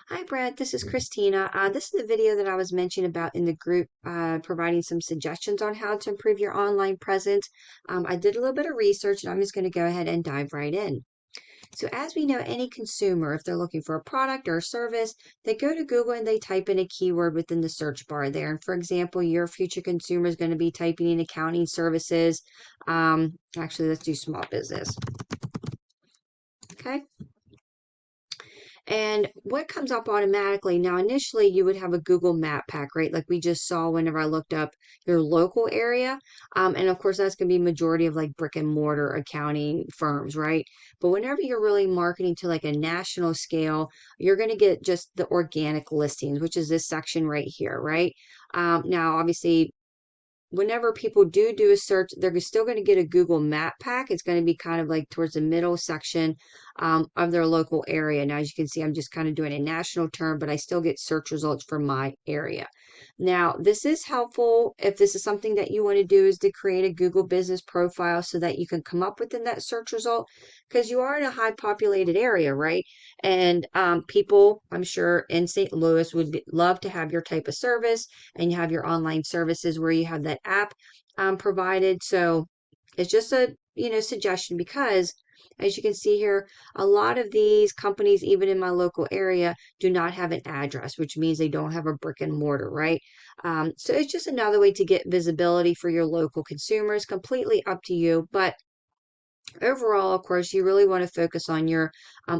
Hi, Brad. This is Christina. This is the video that I was mentioning about in the group, providing some suggestions on how to improve your online presence. I did a little bit of research and I'm just going to go ahead and dive right in. So, as we know, any consumer, if they're looking for a product or a service, they go to Google and they type in a keyword within the search bar there. And for example, your future consumer is going to be typing in accounting services. Actually, let's do small business. Okay. And what comes up automatically now, initially you would have a Google map pack, right? Like we just saw whenever I looked up your local area. And of course, that's going to be majority of like brick and mortar accounting firms, right? But whenever you're really marketing to like a national scale, you're going to get just the organic listings, which is this section right here, right? Now, obviously, whenever people do a search, they're still going to get a Google map pack. It's going to be kind of like towards the middle section of their local area. Now, as you can see, I'm just kind of doing a national term, but I still get search results for my area. Now, this is helpful if this is something that you want to do is to create a Google business profile so that you can come up within that search result because you are in a high populated area, right? And people, I'm sure in St. Louis would love to have your type of service and you have your online services where you have that app provided. So it's just a suggestion because as you can see here, a lot of these companies, even in my local area, do not have an address, which means they don't have a brick and mortar, right? So it's just another way to get visibility for your local consumers, completely up to you. But overall, of course, you really want to focus on your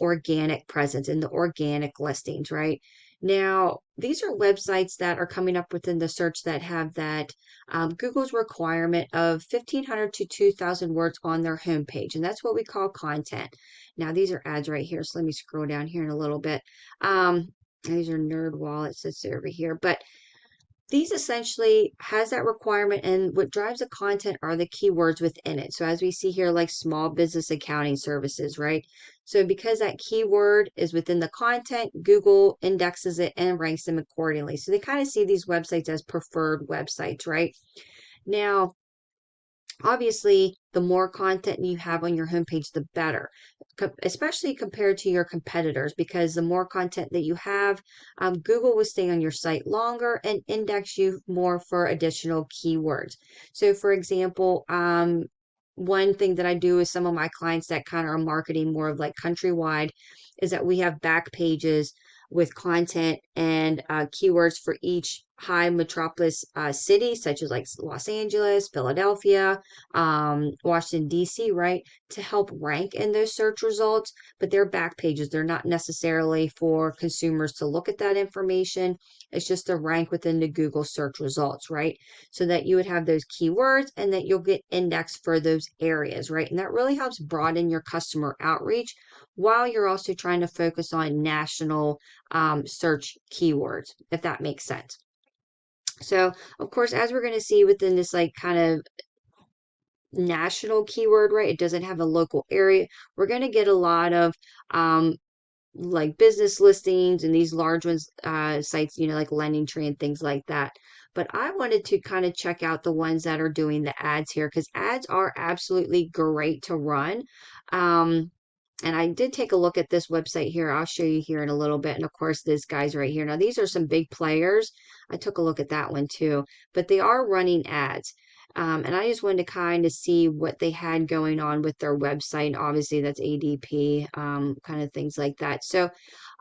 organic presence and the organic listings, right? Now, these are websites that are coming up within the search that have that Google's requirement of 1,500 to 2,000 words on their homepage, and that's what we call content. Now, these are ads right here, so let me scroll down here in a little bit. These are nerd wallets that's over here, but these essentially has that requirement, and what drives the content are the keywords within it. So as we see here, like small business accounting services, right? So because that keyword is within the content, Google indexes it and ranks them accordingly. So they kind of see these websites as preferred websites, right? Now, obviously, the more content you have on your homepage, the better, especially compared to your competitors, because the more content that you have, Google will stay on your site longer and index you more for additional keywords. So, for example, one thing that I do with some of my clients that kind of are marketing more of like countrywide is that we have back pages with content and keywords for each high metropolis city, such as like Los Angeles, Philadelphia, Washington, D.C., right, to help rank in those search results. But they're back pages. They're not necessarily for consumers to look at that information. It's just to rank within the Google search results, right? So that you would have those keywords and that you'll get indexed for those areas, right? And that really helps broaden your customer outreach while you're also trying to focus on national search keywords, if that makes sense. So, of course, as we're going to see within this like kind of national keyword, right? It doesn't have a local area. We're going to get a lot of like business listings and these large ones, sites, like Lending Tree and things like that. But I wanted to kind of check out the ones that are doing the ads here because ads are absolutely great to run. And I did take a look at this website here. I'll show you here in a little bit. And of course, this guy's right here. Now, these are some big players. I took a look at that one too, but they are running ads. And I just wanted to kind of see what they had going on with their website. Obviously, that's ADP, kind of things like that. So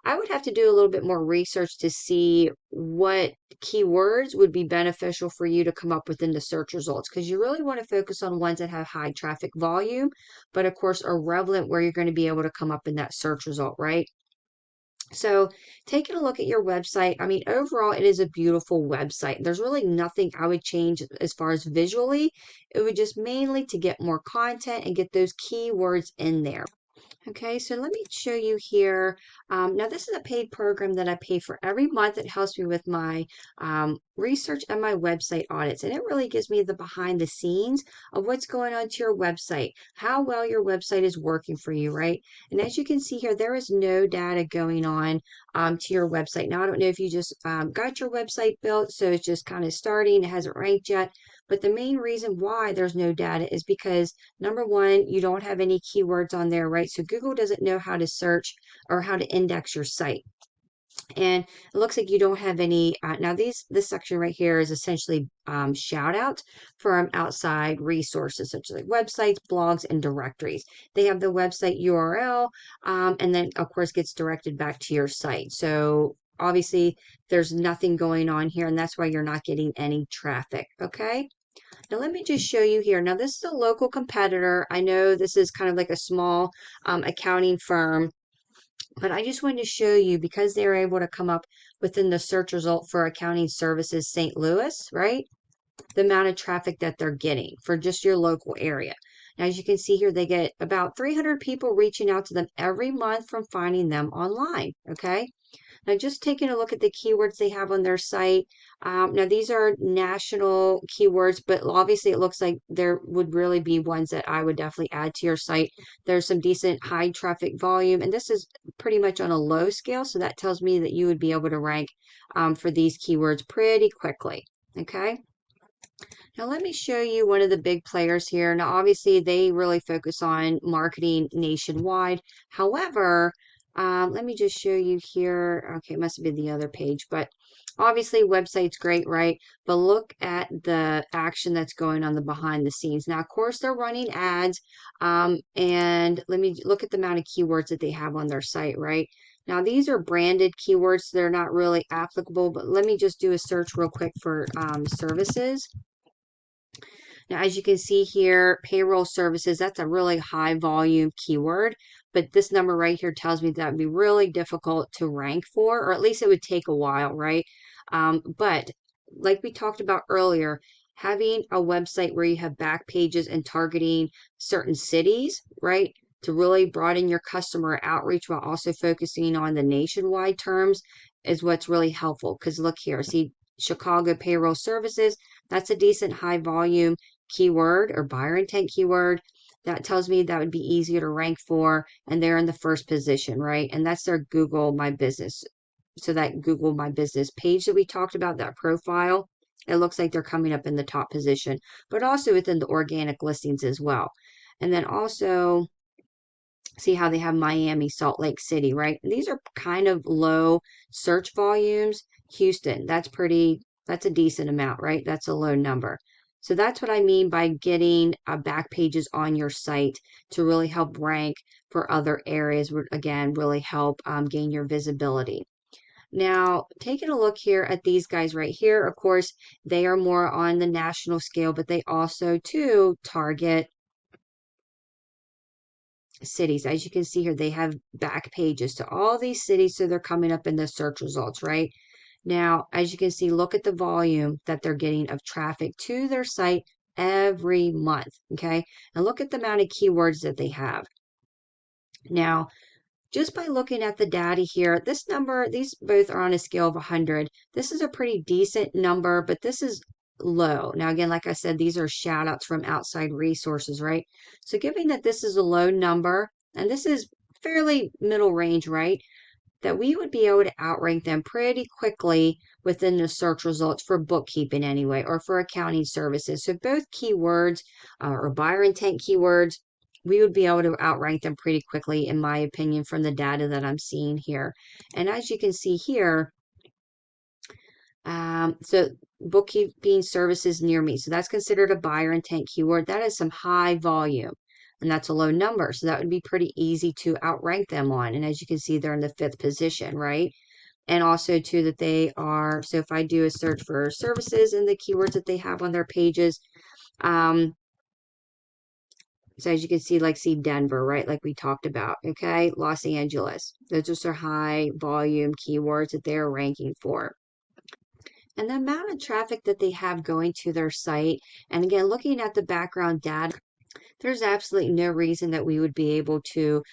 I would have to do a little bit more research to see what keywords would be beneficial for you to come up with in the search results because you really want to focus on ones that have high traffic volume, but of course are relevant where you're going to be able to come up in that search result, right? So, taking a look at your website, I mean, overall, it is a beautiful website. There's really nothing I would change as far as visually. It would just mainly to get more content and get those keywords in there. Okay, so let me show you here. Now, this is a paid program that I pay for every month. It helps me with my research and my website audits, and it really gives me the behind the scenes of what's going on to your website, how well your website is working for you, right? And as you can see here, there is no data going on to your website. Now, I don't know if you just got your website built, so it's just kind of starting, it hasn't ranked yet. But the main reason why there's no data is because number one, you don't have any keywords on there, right? So Google doesn't know how to search or how to index your site. And it looks like you don't have any. Now, this section right here is essentially shout out from outside resources such as like websites, blogs, and directories. They have the website URL, and then of course gets directed back to your site. So obviously there's nothing going on here, and that's why you're not getting any traffic. Okay. Now let me just show you here. Now this is a local competitor. I know this is kind of like a small accounting firm, but I just wanted to show you because they're able to come up within the search result for accounting services St. Louis, right? The amount of traffic that they're getting for just your local area. Now, as you can see here, they get about 300 people reaching out to them every month from finding them online, okay? Now, just taking a look at the keywords they have on their site. Now, these are national keywords, but obviously it looks like there would really be ones that I would definitely add to your site. There's some decent high traffic volume, and this is pretty much on a low scale, so that tells me that you would be able to rank for these keywords pretty quickly, okay? Now, let me show you one of the big players here. Now, obviously, they really focus on marketing nationwide. However, let me just show you here. Okay, it must have been the other page, but obviously, website's great, right? But look at the action that's going on the behind the scenes. Now, of course, they're running ads, and let me look at the amount of keywords that they have on their site, right? Now, these are branded keywords. So they're not really applicable, but let me just do a search real quick for services. Now, as you can see here, payroll services, that's a really high volume keyword, but this number right here tells me that would be really difficult to rank for, or at least it would take a while, right? But like we talked about earlier, having a website where you have back pages and targeting certain cities, right? To really broaden your customer outreach while also focusing on the nationwide terms is what's really helpful. Because look here, see Chicago payroll services, that's a decent high volume keyword or buyer intent keyword. That tells me that would be easier to rank for, and they're in the first position, right? And that's their Google My Business. So that Google My Business page that we talked about, that profile, it looks like they're coming up in the top position, but also within the organic listings as well. And then also, see how they have Miami, Salt Lake City, right? These are kind of low search volumes. Houston, that's a decent amount, right? That's a low number. So that's what I mean by getting back pages on your site to really help rank for other areas, would again really help gain your visibility. Now, taking a look here at these guys right here, of course, they are more on the national scale, but they also too target cities. As you can see here, they have back pages to all these cities, so they're coming up in the search results, right? Now, as you can see, look at the volume that they're getting of traffic to their site every month, okay? And look at the amount of keywords that they have. Now, just by looking at the data here, this number, these both are on a scale of 100. This is a pretty decent number, but this is low. Now, again, like I said, these are shout outs from outside resources, right? So given that this is a low number, and this is fairly middle range, right? That we would be able to outrank them pretty quickly within the search results for bookkeeping anyway, or for accounting services. So both keywords or buyer intent keywords, we would be able to outrank them pretty quickly, in my opinion, from the data that I'm seeing here. And as you can see here, so bookkeeping services near me. So that's considered a buyer intent keyword. That is some high volume, and that's a low number. So that would be pretty easy to outrank them on. And as you can see, they're in the 5th position, right? And also too that they are, so if I do a search for services and the keywords that they have on their pages, so as you can see, like see Denver, right? Like we talked about, okay? Los Angeles. Those just are high volume keywords that they're ranking for. And the amount of traffic that they have going to their site, and again, looking at the background data, there's absolutely no reason that we would be able to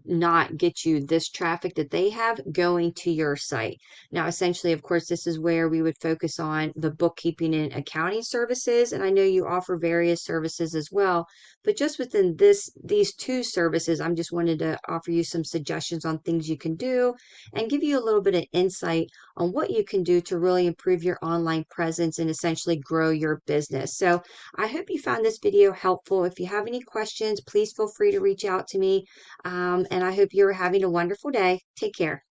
not get you this traffic that they have going to your site. Now, essentially, of course, this is where we would focus on the bookkeeping and accounting services. And I know you offer various services as well, but just within these two services, I'm just wanted to offer you some suggestions on things you can do and give you a little bit of insight on what you can do to really improve your online presence and essentially grow your business. So I hope you found this video helpful. If you have any questions, please feel free to reach out to me. And I hope you're having a wonderful day. Take care.